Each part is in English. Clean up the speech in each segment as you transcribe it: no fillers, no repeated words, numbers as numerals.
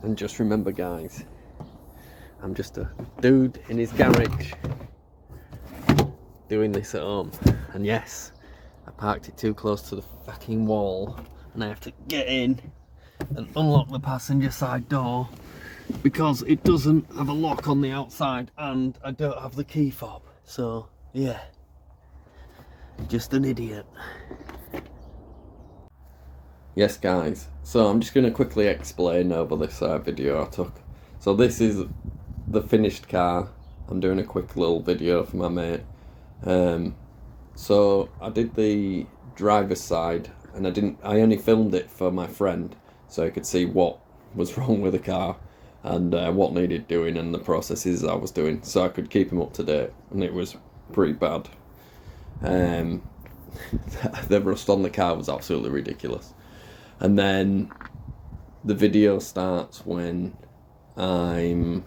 And just remember, guys, I'm just a dude in his garage doing this at home. And yes, I parked it too close to the fucking wall, and I have to get in and unlock the passenger side door because it doesn't have a lock on the outside and I don't have the key fob. So yeah, just an idiot. Yes guys, so I'm just going to quickly explain over this video I took. So this is the finished car. I'm doing a quick little video for my mate. So I did the driver's side, and I only filmed it for my friend so he could see what was wrong with the car and what needed doing and the processes I was doing, so I could keep him up to date. And it was pretty bad. The rust on the car was absolutely ridiculous. And then the video starts when I'm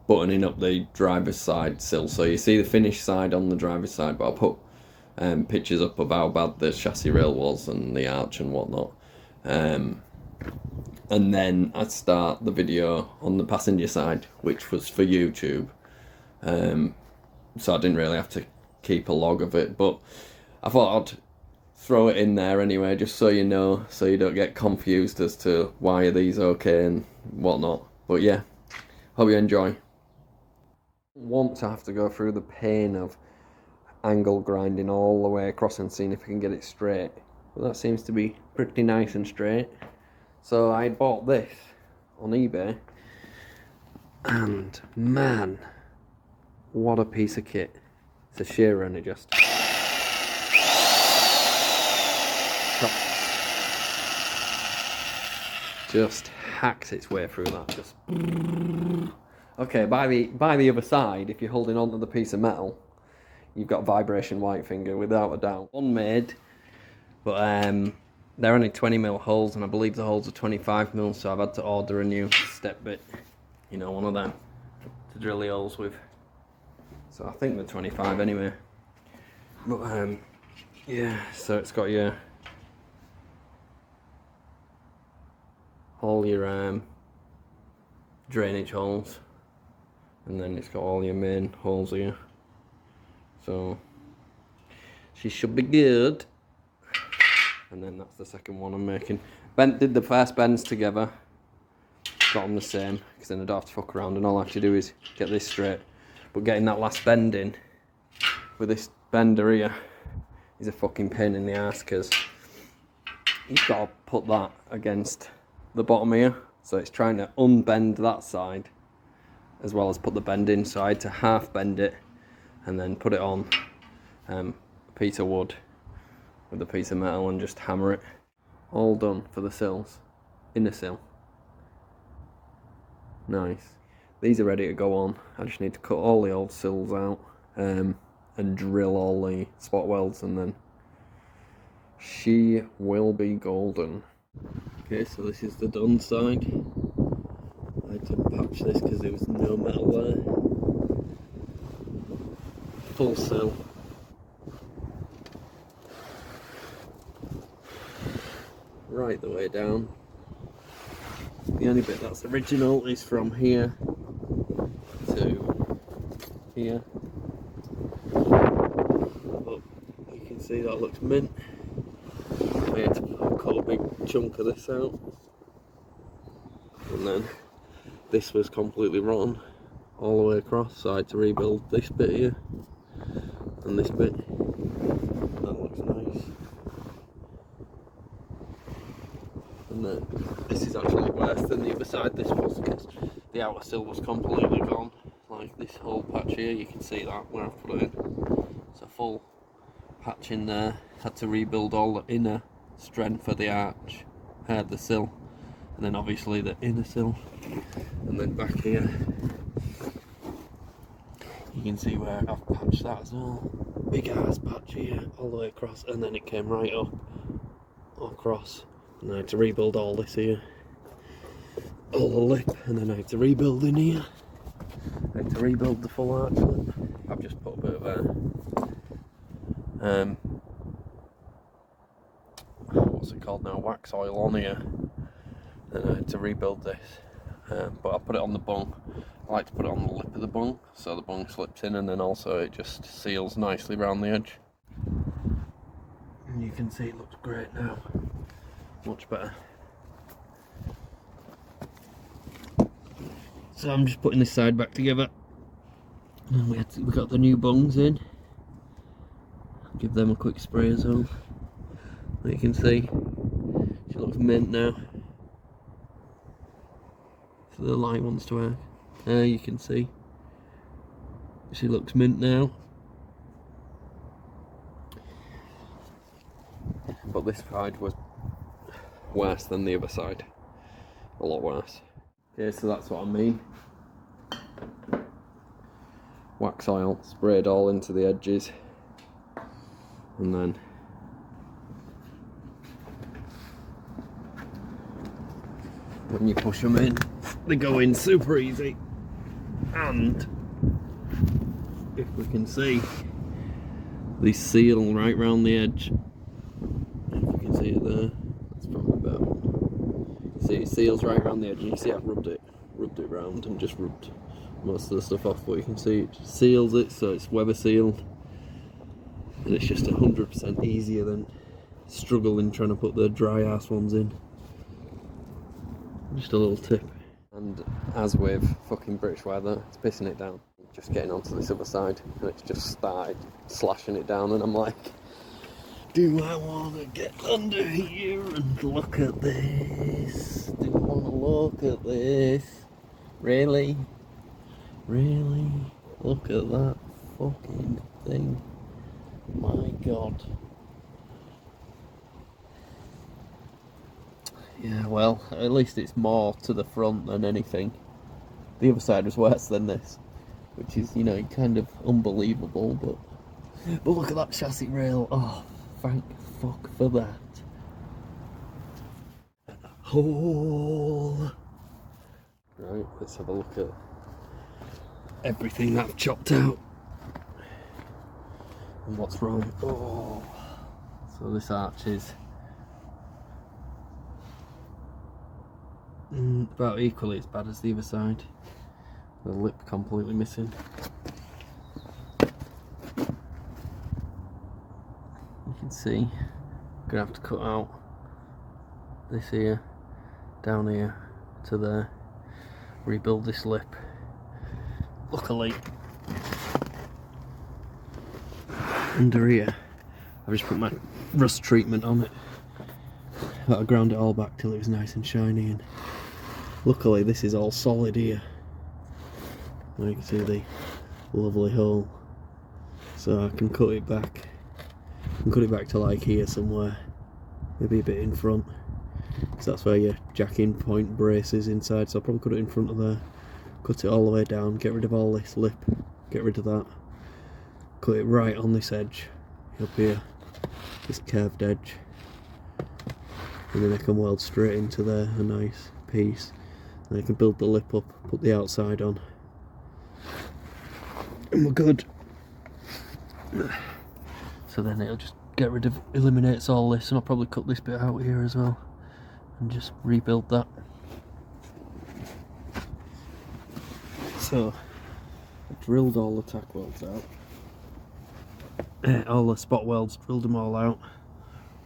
buttoning up the driver's side sill. So you see the finished side on the driver's side, but I'll put pictures up of how bad the chassis rail was and the arch and whatnot. And then I start the video on the passenger side, which was for YouTube. So I didn't really have to keep a log of it, but I thought I'd throw it in there anyway, just so you know, so you don't get confused as to why are these okay and whatnot. But yeah, hope you enjoy. Want to have to go through the pain of angle grinding all the way across and seeing if I can get it straight, but that seems to be pretty nice and straight. So I bought this on eBay, and man, what a piece of kit. It's a shearer and it just hacks its way through that. Just okay. By the other side, if you're holding onto the piece of metal, you've got vibration white finger without a doubt. One made, but they're only 20mm holes, and I believe the holes are 25mm, so I've had to order a new step bit, you know, one of them to drill the holes with. So I think they're 25 anyway. But yeah, so it's got your all your drainage holes, and then it's got all your main holes here. So she should be good. And then that's the second one I'm making. Did the first bends together, got them the same, because then I don't have to fuck around, and all I have to do is get this straight. But getting that last bend in with this bender here is a fucking pain in the ass, because you've got to put that against the bottom here, so it's trying to unbend that side as well as put the bend in. So I had to half bend it and then put it on a piece of wood with a piece of metal and just hammer it. All done for the sills, inner sill. Nice. These are ready to go on. I just need to cut all the old sills out and drill all the spot welds, and then she will be golden. Okay, so this is the done side. I had to patch this because there was no metal there. Full sill. Right the way down. The only bit that's original is from here to here. But you can see that looks mint. I had to cut a big chunk of this out, and then this was completely rotten all the way across, so I had to rebuild this bit here and this bit. That looks nice. And then this is actually worse than the other side this was, because the outer sill was completely gone. Like this whole patch here, you can see that where I've put it in. It's a full patch in there. Had to rebuild all the inner strength for the arch, the sill, and then obviously the inner sill. And then back here you can see where I've patched that as well. Big ass patch here all the way across, and then it came right up across, and I had to rebuild all this here, all the lip, and then I had to rebuild in here. I had to rebuild the full arch lip. I've just put a bit of what's it called now, wax oil on here. Then I had to rebuild this, but I put it on the bung. I like to put it on the lip of the bung so the bung slips in, and then also it just seals nicely around the edge. And you can see it looks great now, much better. So I'm just putting this side back together, and we got the new bungs in. Give them a quick spray as well. You can see she looks mint now. So the light wants to work. There you can see she looks mint now. But this side was worse than the other side. A lot worse. Okay, so that's what I mean. Wax oil sprayed all into the edges, and then when you push them in, they go in super easy. And if we can see, they seal right round the edge. If you can see it there, that's probably a better one. See, it seals right around the edge, and you see I've rubbed it round and just rubbed most of the stuff off, but you can see it seals it, so it's weather sealed, and it's just 100% easier than struggling trying to put the dry ass ones in. Just a little tip. And as with fucking British weather, it's pissing it down. Just getting onto this other side, and it's just started slashing it down, and I'm like, do I want to get under here and look at this? Do I want to look at this? Really? Really? Look at that fucking thing. My God. Yeah, well, at least it's more to the front than anything. The other side was worse than this, which is, you know, kind of unbelievable, but look at that chassis rail. Oh, thank fuck for that. Hole. Right, let's have a look at everything that I've chopped out and what's wrong. Oh, so this arch is about equally as bad as the other side. The lip completely missing. You can see I'm gonna have to cut out this here, down here to there, rebuild this lip. Luckily, under here I've just put my rust treatment on it. I ground it all back till it was nice and shiny, and luckily this is all solid here. And you can see the lovely hole, so I can cut it back. I can cut it back to like here somewhere, maybe a bit in front, because that's where your jack-in point brace is inside. So I'll probably cut it in front of there, cut it all the way down, get rid of all this lip, get rid of that, cut it right on this edge up here, this curved edge, and then I can weld straight into there a nice piece, and I can build the lip up, put the outside on, and we're good. So then it'll just eliminates all this, and I'll probably cut this bit out here as well and just rebuild that. So I drilled all the tack welds out, all the spot welds, drilled them all out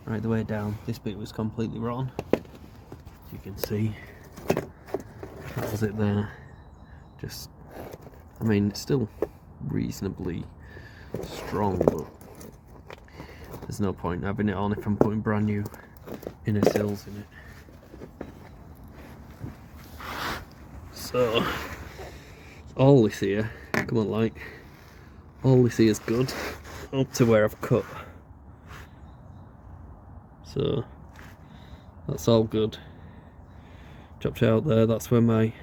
right the way down. This bit was completely rotten, as you can see. That was it there. Just, I mean, it's still reasonably strong, but there's no point having it on if I'm putting brand new inner sills in it. So all this here, come on, like, all this here is good up to where I've cut. So that's all good. Chopped it out there. That's where my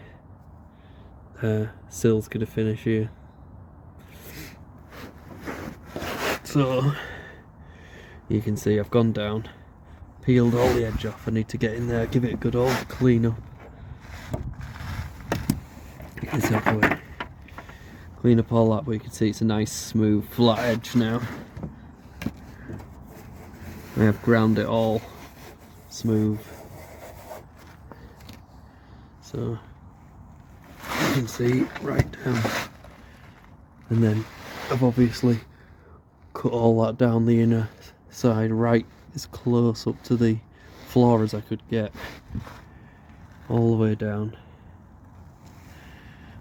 sill's gonna finish here. So you can see I've gone down, peeled all the edge off. I need to get in there, give it a good old clean up. Get this out of the way. Clean up all that, but you can see it's a nice smooth flat edge now. I have ground it all smooth. So can see right down. And then I've obviously cut all that down the inner side right as close up to the floor as I could get, all the way down.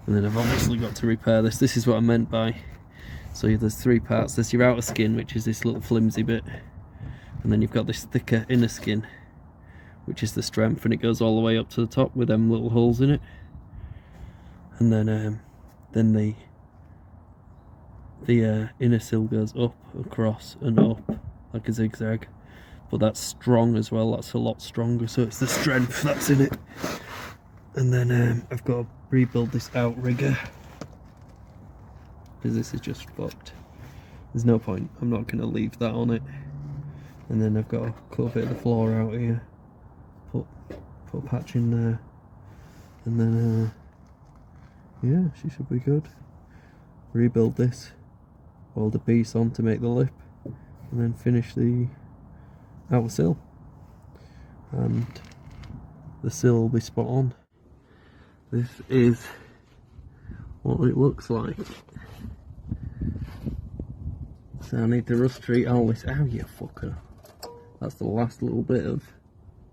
And then I've obviously got to repair this. This is what I meant by, so there's three parts. There's your outer skin, which is this little flimsy bit, and then you've got this thicker inner skin, which is the strength, and it goes all the way up to the top with them little holes in it. And then the inner sill goes up, across and up like a zigzag, but that's strong as well. That's a lot stronger, so it's the strength that's in it. And then I've got to rebuild this outrigger because this is just fucked. There's no point, I'm not going to leave that on it. And then I've got to cut a bit of the floor out here, put a patch in there, and then yeah, she should be good. Rebuild this, weld a piece on to make the lip, and then finish the outer sill, and the sill will be spot on. This is what it looks like. So I need to rust treat all this. Ow, you fucker. That's the last little bit of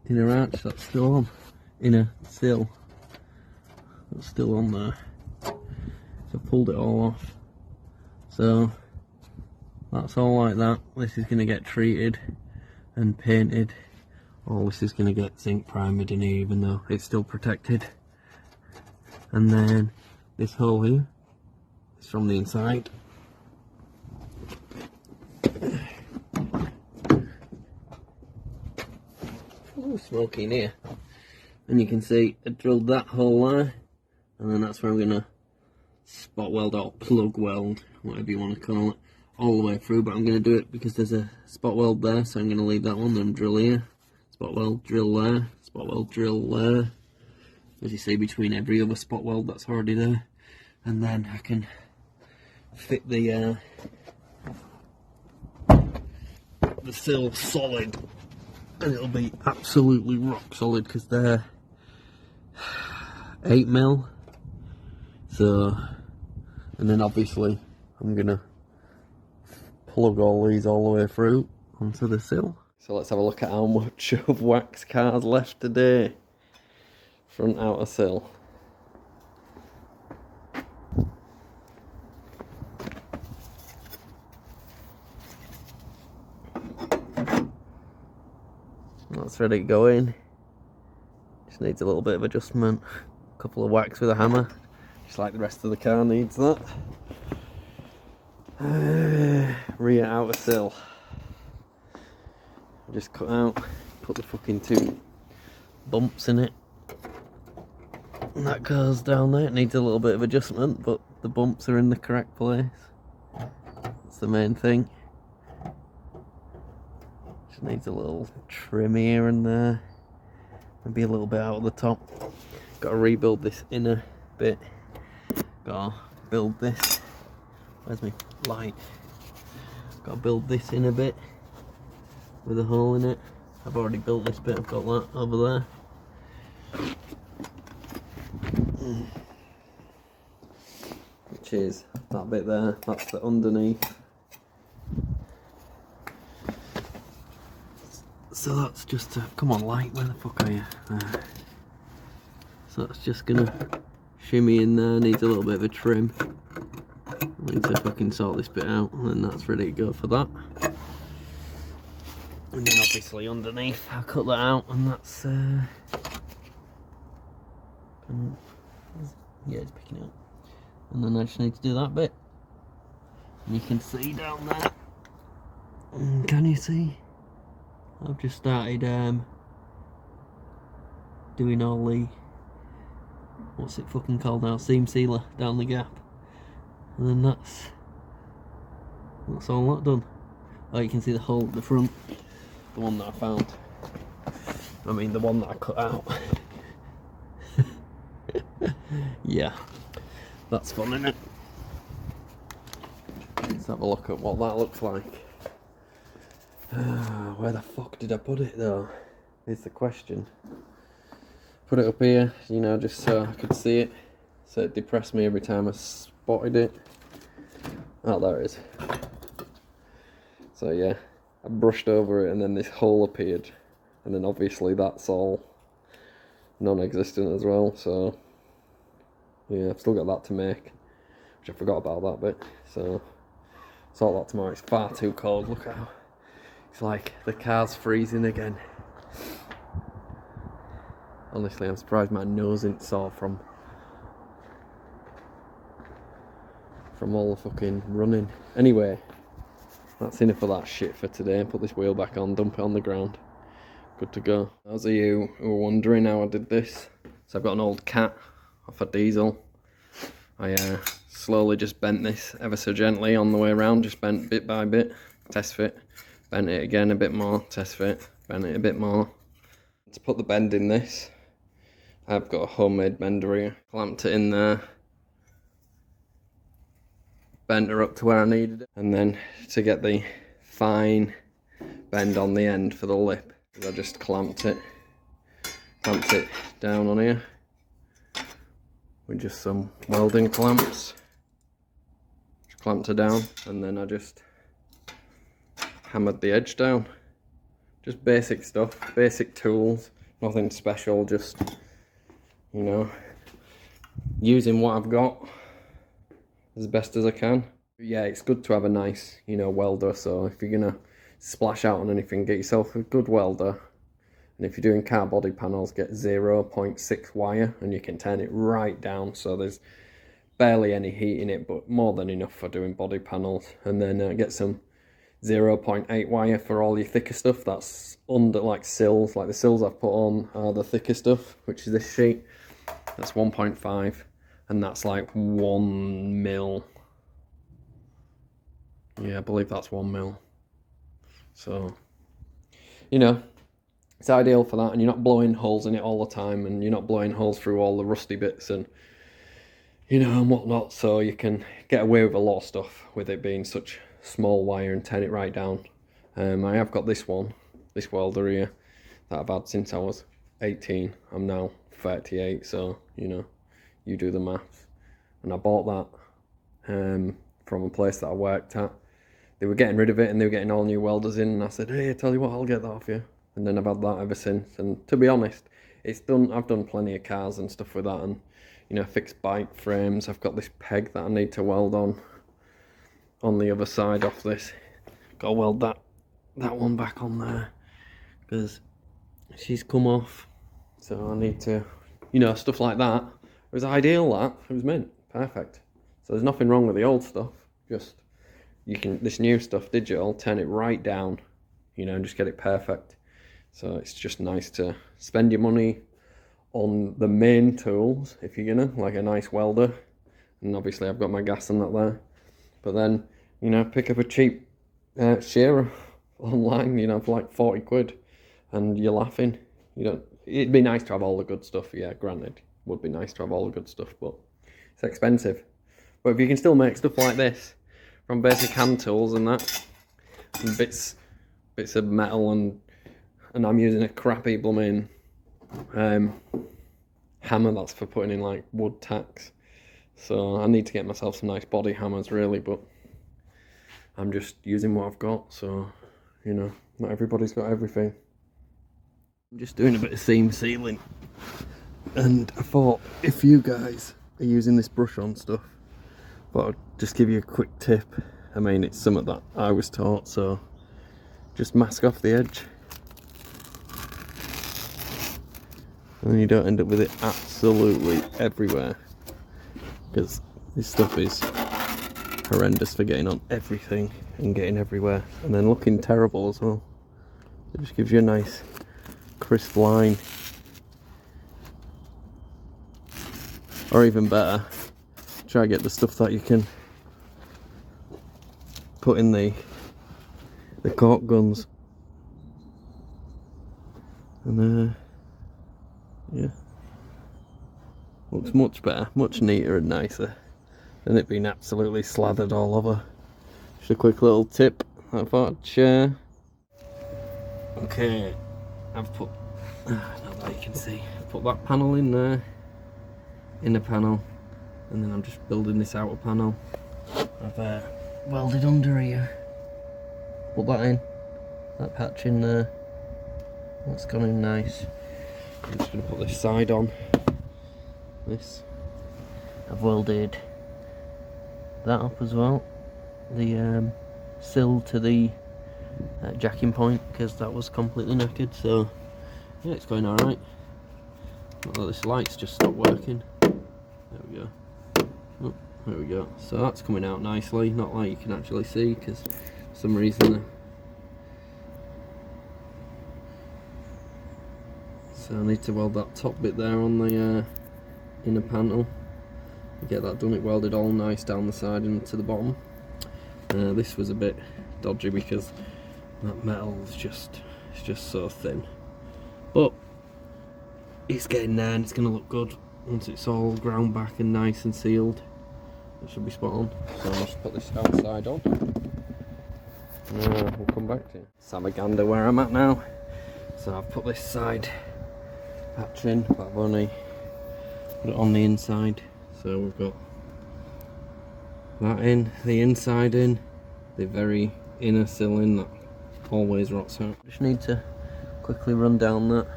inner arch that's still on. Inner sill that's still on there. So I pulled it all off. So that's all like that. This is going to get treated and painted. All this is going to get zinc primed in here, even though it's still protected. And then this hole here is from the inside. Oh, smoky in here. And you can see I drilled that hole there, and then that's where I'm going to spot weld or plug weld, whatever you want to call it, all the way through. But I'm going to do it because there's a spot weld there, so I'm going to leave that one, then drill here, spot weld, drill there, spot weld, drill there, as you see, between every other spot weld that's already there. And then I can fit the sill solid, and it'll be absolutely rock solid because they're 8mm. So, and then obviously I'm gonna plug all these all the way through onto the sill. So let's have a look at how much of wax car's left today. Front outer sill. That's ready to go in. Just needs a little bit of adjustment. A couple of whacks with a hammer, just like the rest of the car needs that. Rear outer sill. Just cut out, put the fucking 2 bumps in it. And that goes down there. It needs a little bit of adjustment, but the bumps are in the correct place. That's the main thing. Just needs a little trim here and there. Maybe a little bit out of the top. Got to rebuild this inner bit. Got to build this. Where's my light? Got to build this inner bit with a hole in it. I've already built this bit. I've got that over there. Which is that bit there. That's the underneath. So that's just a, come on light, where the fuck are you? There. So that's just gonna shimmy in there, needs a little bit of a trim. I need to fucking sort this bit out, and then that's ready to go for that. And then obviously underneath, I'll cut that out, and that's yeah, it's picking up. And then I just need to do that bit. And you can see down there. Can you see? I've just started doing all the, what's it fucking called now, seam sealer down the gap. And then that's all that done. Oh, you can see the hole at the front, the one that I found. I mean the one that I cut out. Yeah, that's fun, isn't it? Let's have a look at what that looks like. Where the fuck did I put it though? Is the question. Put it up here, you know, just so I could see it. so it depressed me every time I spotted it. Oh, there it is. So yeah, I brushed over it and then this hole appeared, and then obviously that's all non-existent as well, so yeah, I've still got that to make, which I forgot about that bit, so sort that tomorrow. It's far too cold. Look how it's like the car's freezing again. Honestly, I'm surprised my nose isn't sore from all the fucking running. Anyway, that's enough of that shit for today. Put this wheel back on, dump it on the ground. Good to go. Those of you who are wondering how I did this, so I've got an old cat off a diesel. I slowly just bent this ever so gently on the way around, just bent bit by bit, test fit, bent it again a bit more, test fit, bent it a bit more. To put the bend in this, I've got a homemade bender here, clamped it in there, bent her up to where I needed it, and then to get the fine bend on the end for the lip, I just clamped it down on here with just some welding clamps. Just clamped her down, and then I just hammered the edge down. Just basic stuff, basic tools, nothing special, just, you know, using what I've got as best as I can. Yeah, it's good to have a nice, you know, welder, so if you're gonna splash out on anything, get yourself a good welder. And if you're doing car body panels, get 0.6 wire, and you can turn it right down, so there's barely any heat in it, but more than enough for doing body panels. And then get some 0.8 wire for all your thicker stuff. That's under, like sills, like the sills I've put on are the thicker stuff, which is this sheet. That's 1.5, and that's like 1 mil. Yeah, I believe that's 1 mil. So, you know, it's ideal for that, and you're not blowing holes in it all the time, and you're not blowing holes through all the rusty bits and, you know, and whatnot, so you can get away with a lot of stuff with it being such small wire and turn it right down. I have got this welder here, that I've had since I was 18. I'm now 38, so, you know, you do the maths. And I bought that from a place that I worked at. They were getting rid of it and they were getting all new welders in, and I said, hey, I tell you what, I'll get that off you. And then I've had that ever since, and to be honest, I've done plenty of cars and stuff with that, and, you know, fixed bike frames. I've got this peg that I need to weld on the other side off this. Gotta weld that one back on there, because she's come off, so I need to, you know, stuff like that. It was ideal, that. It was mint. Perfect. So there's nothing wrong with the old stuff, just, you can, this new stuff, digital, turn it right down, you know, and just get it perfect. So it's just nice to spend your money on the main tools, if you're gonna, like a nice welder, and obviously I've got my gas and that there, but then, you know, pick up a cheap shearer online, you know, for like 40 quid, and you're laughing. You don't, it'd be nice to have all the good stuff, yeah, granted, would be nice to have all the good stuff, but it's expensive. But if you can still make stuff like this from basic hand tools and that, and bits of metal, and I'm using a crappy blooming hammer that's for putting in like wood tacks. So I need to get myself some nice body hammers really, but I'm just using what I've got, so, you know, not everybody's got everything. I'm just doing a bit of seam sealing, and I thought, if you guys are using this brush on stuff, but I'll just give you a quick tip. I mean, it's something that I was taught, so just mask off the edge, and you don't end up with it absolutely everywhere, because this stuff is horrendous for getting on everything and getting everywhere, and then looking terrible as well. It just gives you a nice crisp line. Or even better, try to get the stuff that you can put in the cork guns, and yeah, looks much better, much neater and nicer than it being absolutely slathered all over. Just a quick little tip I thought I'd share. Okay, I've put, now that you can see, I've put that panel in there, inner panel, and then I'm just building this outer panel. I've welded under here. Put that in, that patch in there. That's gone in nice. I'm just going to put this side on. This. I've welded that up as well. The sill to the jacking point, because that was completely knackered. So yeah, it's going alright. Although this light's just stopped working. There we go. Oh, there we go. So that's coming out nicely. Not like you can actually see, because for some reason so I need to weld that top bit there on the inner panel. Get that done. It welded all nice down the side and to the bottom. This was a bit dodgy because that metal is just so thin, but it's getting there and it's going to look good once it's all ground back and nice and sealed. It should be spot on. So I'll just put this outside on. We'll come back to Samagander where I'm at now. So I've put this side patch in, but I've only put it on the inside. So we've got that in, the inside in, the very inner sill in that always rots out. Just need to quickly run down that,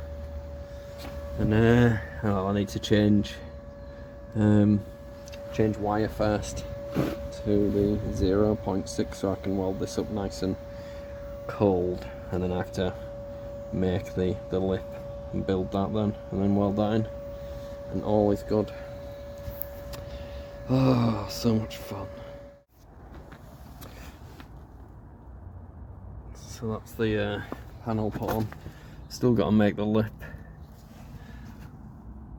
and I need to change wire first to the 0.6 so I can weld this up nice and cold, and then I have to make the lip and build that then, and then weld that in, and all is good. Oh, so much fun. So that's the panel put on. Still got to make the lip.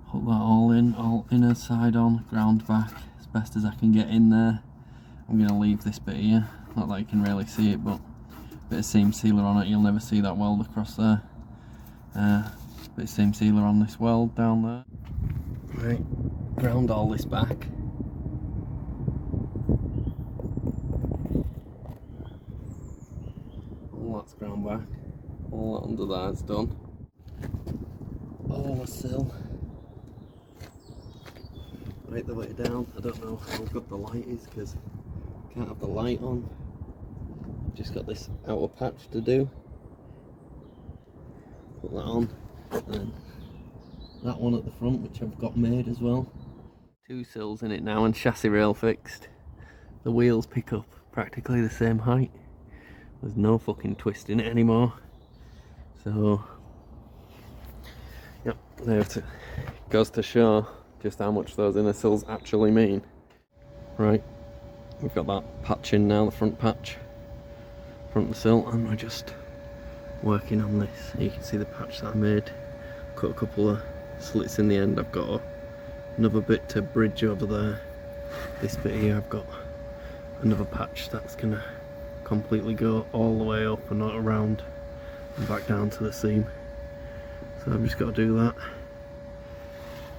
Put that all in, all inner side on, ground back as best as I can get in there. I'm going to leave this bit here, not that you can really see it, but a bit of seam sealer on it. You'll never see that weld across there. Bit of seam sealer on this weld down there. Right, ground all this back. All that's ground back. All that under there is done. All the sill. Right the way down. I don't know how good the light is because I can't have the light on. Just got this outer patch to do. Put that on. And then that one at the front, which I've got made as well. 2 sills in it now and chassis rail fixed. The wheels pick up practically the same height. There's no fucking twist in it anymore. So, yep, there it goes to show just how much those inner sills actually mean. Right, we've got that patch in now, the front patch, front of the sill, and we're just working on this. You can see the patch that I made. Cut a couple of slits in the end. I've got another bit to bridge over there. This bit here, I've got another patch that's gonna completely go all the way up and not around and back down to the seam. So I've just got to do that,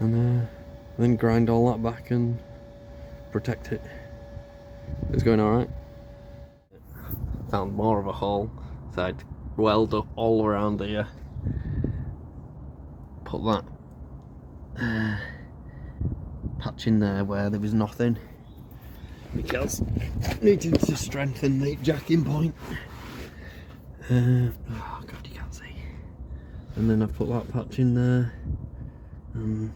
and then grind all that back and protect it. It's going alright. Found more of a hole, so I'd weld up all around here. Put that patch in there where there was nothing, because needed to strengthen the jacking point. Oh god, you can't see. And then I've put that patch in there, and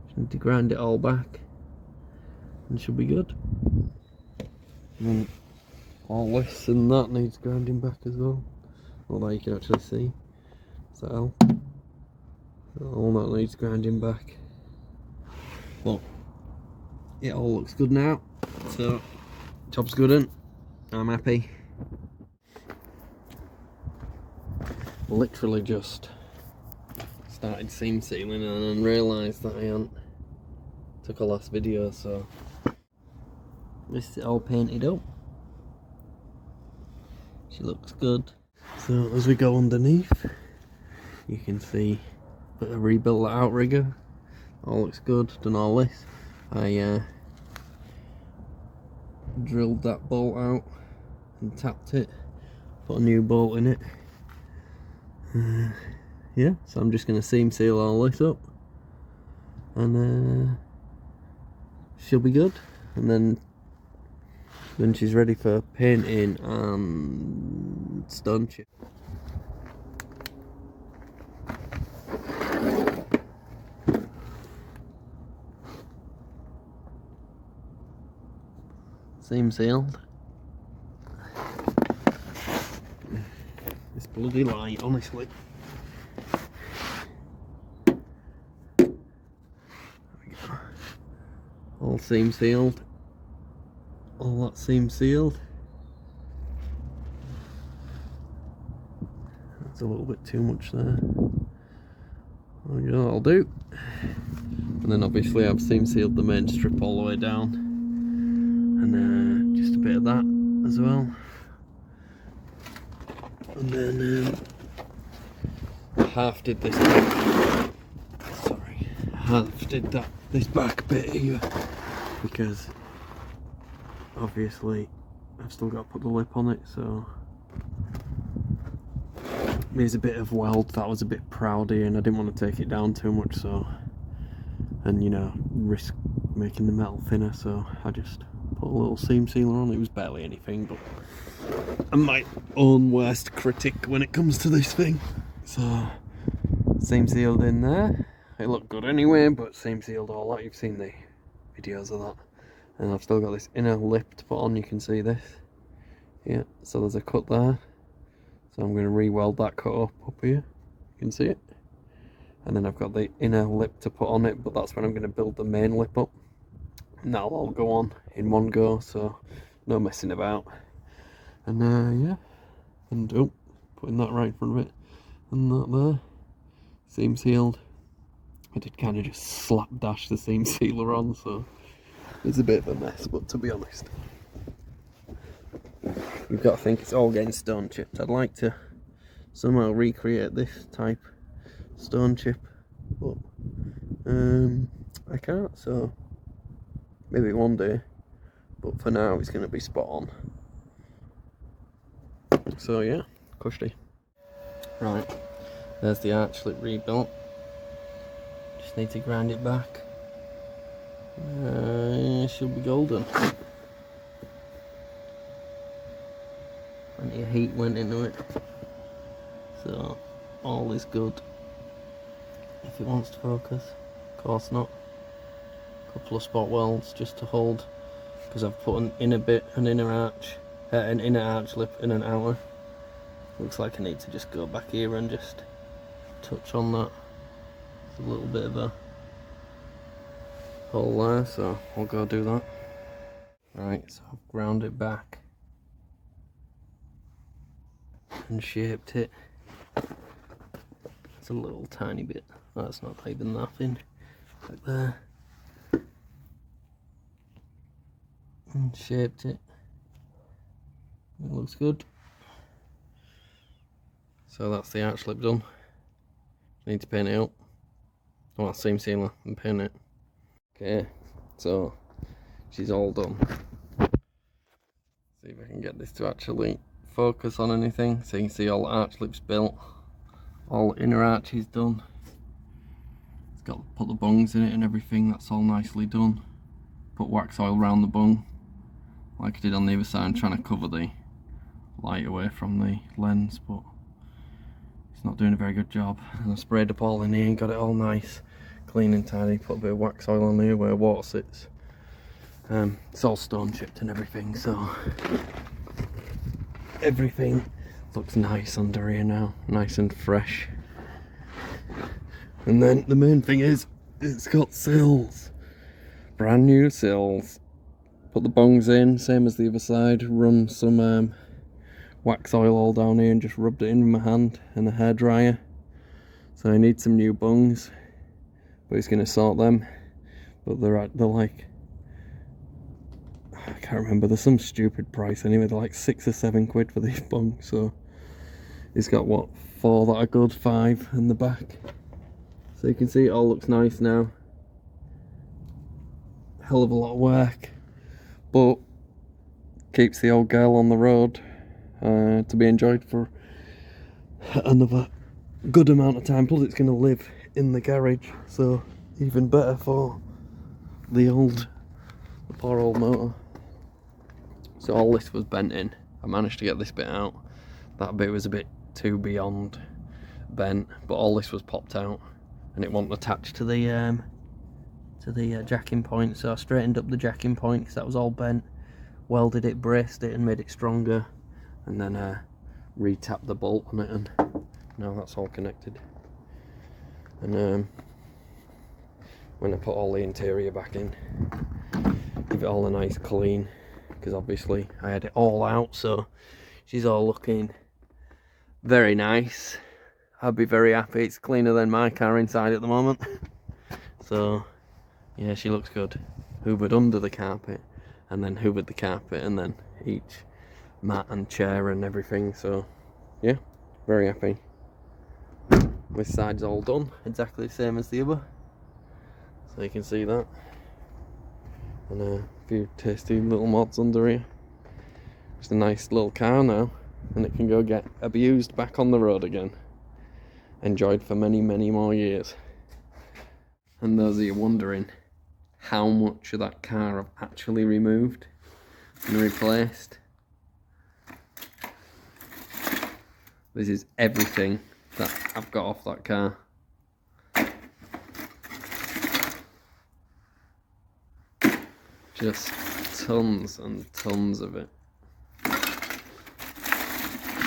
just need to grind it all back and should be good. And then all this and that needs grinding back as well, although you can actually see. So all that needs grinding back. But it all looks good now, so job's good and I'm happy. Literally just started seam sealing and then realised that I hadn't took a last video, so this is all painted up. She looks good. So as we go underneath, you can see that I rebuilt that outrigger. All looks good. Done all this. I drilled that bolt out and tapped it, put a new bolt in it. Yeah, so I'm just going to seam seal all this up and she'll be good. And then she's ready for painting and stone chip. Seam sealed. This bloody light, honestly. There we go. All seam sealed. All that seam sealed. That's a little bit too much there. There we go, that'll do. And then obviously I've seam sealed the main strip all the way down. And just a bit of that as well. And then half did this back. Sorry, half did this back bit here because obviously I've still got to put the lip on it, so there's a bit of weld that was a bit proudy and I didn't want to take it down too much, so, and you know, risk making the metal thinner, so I just put a little seam sealer on. It was barely anything, but I'm my own worst critic when it comes to this thing. So seam sealed in there. It looked good anyway, but seam sealed all that. You've seen the videos of that. And I've still got this inner lip to put on. You can see this. Yeah, so there's a cut there. So I'm going to re-weld that cut up here. You can see it. And then I've got the inner lip to put on it, but that's when I'm going to build the main lip up. And that'll all go on in one go, so no messing about. And yeah, and putting that right in front of it, and that there, seam sealed. I did kind of just slap dash the seam sealer on, so it's a bit of a mess, but to be honest, you've got to think it's all getting stone chipped. I'd like to somehow recreate this type stone chip, but I can't, so maybe one day, but for now it's going to be spot on. So yeah, cushy. Right, there's the arch lip rebuilt. Just need to grind it back. Should be golden. Plenty of heat went into it, so all is good. If it wants to focus, of course not. Couple of spot welds just to hold, because I've put an inner arch lip in an outer. Looks like I need to just go back here and just touch on that. There's a little bit of a hole there, so I'll go do that. Right, so I've ground it back and shaped it. It's a little tiny bit. That's not even nothing. Like there. And shaped it. It looks good. So that's the arch lip done. Need to paint it up. Oh, seam sealer and paint it. Okay, so she's all done. See if I can get this to actually focus on anything. So you can see all the arch lips built. All the inner arches done. It's got to put the bungs in it and everything. That's all nicely done. Put wax oil around the bung, like I did on the other side, trying to cover the light away from the lens, but it's not doing a very good job. And I sprayed up all in here and got it all nice, clean and tidy. Put a bit of wax oil on here where water sits. It's all stone chipped and everything, so everything looks nice under here now, nice and fresh. And then the main thing is, it's got sills, brand new sills. Put the bungs in, same as the other side. Run some wax oil all down here and just rubbed it in with my hand and a hairdryer. So I need some new bungs, but he's going to sort them. But they're like, I can't remember, there's some stupid price anyway. They're like £6 or £7 for these bungs. So he's got what, 4 that are good, 5 in the back. So you can see it all looks nice now. Hell of a lot of work, but keeps the old girl on the road to be enjoyed for another good amount of time. Plus it's going to live in the garage, so even better for the old The poor old motor. So all this was bent in. I managed to get this bit out. That bit was a bit too beyond bent, but all this was popped out, and it wasn't attached to the jacking point. So I straightened up the jacking point because that was all bent, welded it, braced it, and made it stronger, and then re-tapped the bolt on it, and now that's all connected. And when I put all the interior back in, give it all a nice clean, because obviously I had it all out, so she's all looking very nice. I'd be very happy. It's cleaner than my car inside at the moment. So yeah, she looks good. Hoovered under the carpet, and then hoovered the carpet, and then each mat and chair and everything. So yeah, very happy. This side's all done, exactly the same as the other, so you can see that. And a few tasty little mods under here. It's a nice little car now, and it can go get abused back on the road again. Enjoyed for many, many more years. And those of you wondering how much of that car I've actually removed and replaced, this is everything that I've got off that car. Just tons and tons of it.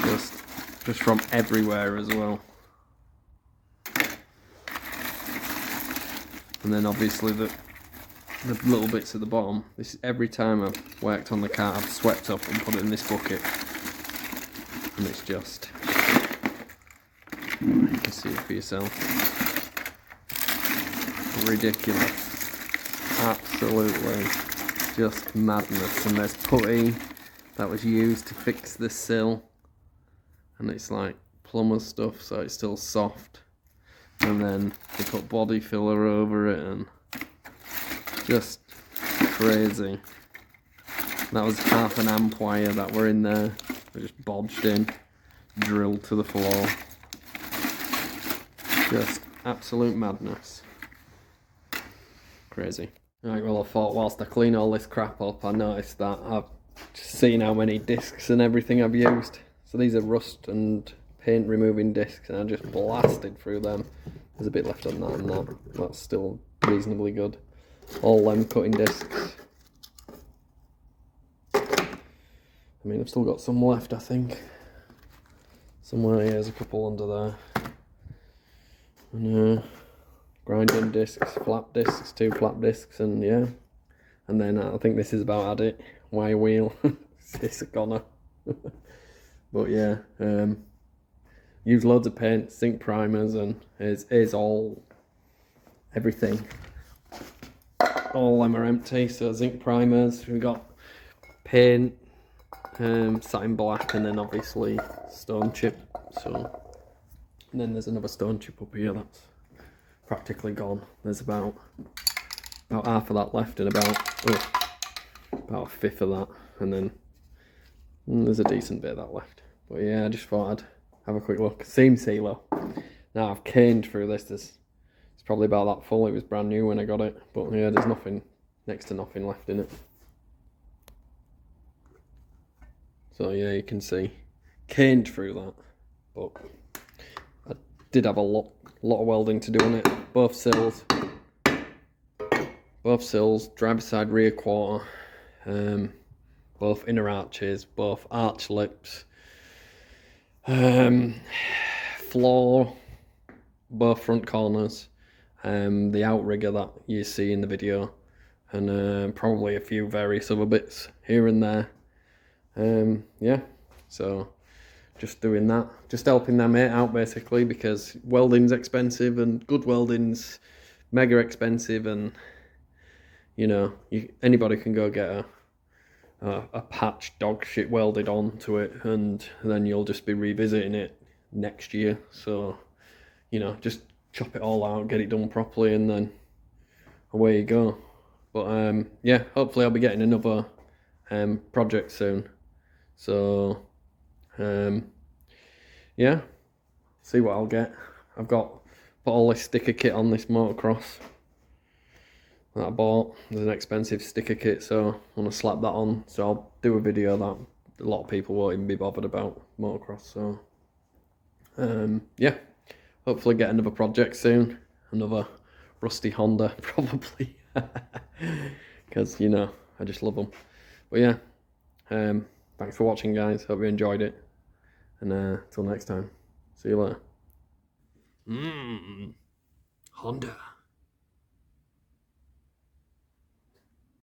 Just from everywhere as well. And then obviously the little bits at the bottom. This is every time I've worked on the car, I've swept up and put it in this bucket. And it's just, you can see it for yourself. Ridiculous. Absolutely just madness. And there's putty that was used to fix the sill, and it's like plumber stuff, so it's still soft. And then they put body filler over it, and just crazy. That was half an amp wire that were in there. They just bodged in, drilled to the floor. Just absolute madness. Crazy. Right, well, I thought whilst I clean all this crap up, I noticed that I've just seen how many discs and everything I've used. So these are rust and paint removing discs, and I just blasted through them. There's a bit left on that, and that's still reasonably good. All them cutting discs. I mean, I've still got some left, I think. Somewhere here's a couple under there. And grinding discs, flap discs, 2 flap discs, and yeah. And then I think this is about at it. Wire wheel. It's a goner. But yeah, use loads of paint, zinc primers, and here's all, everything. All them are empty, so zinc primers, we've got paint, satin black, and then obviously stone chip. So, and then there's another stone chip up here that's practically gone. There's about half of that left, and about a fifth of that, and then there's a decent bit of that left. But yeah, I just thought I'd have a quick look. Seam sealer. Now I've caned through this. It's probably about that full. It was brand new when I got it. But yeah, there's nothing, next to nothing left in it. So yeah, you can see, caned through that. But I did have a lot of welding to do on it. Both sills, driver's side rear quarter, both inner arches, both arch lips, floor, both front corners, the outrigger that you see in the video, and probably a few various other bits here and there. Yeah, so just doing that, just helping their mate out basically, because welding's expensive and good welding's mega expensive, and you know, anybody can go get a patch dog shit welded onto it, and then you'll just be revisiting it next year. So, you know, just chop it all out, get it done properly, and then away you go. But yeah, hopefully I'll be getting another project soon. So yeah, see what I'll get. I've got put all this sticker kit on this motocross. that I bought. There's an expensive sticker kit, so I want to slap that on. So I'll do a video that a lot of people won't even be bothered about motocross. So yeah, hopefully get another project soon. Another rusty Honda, probably, because you know I just love them. But yeah, thanks for watching, guys. Hope you enjoyed it, and till next time, see you later. Honda.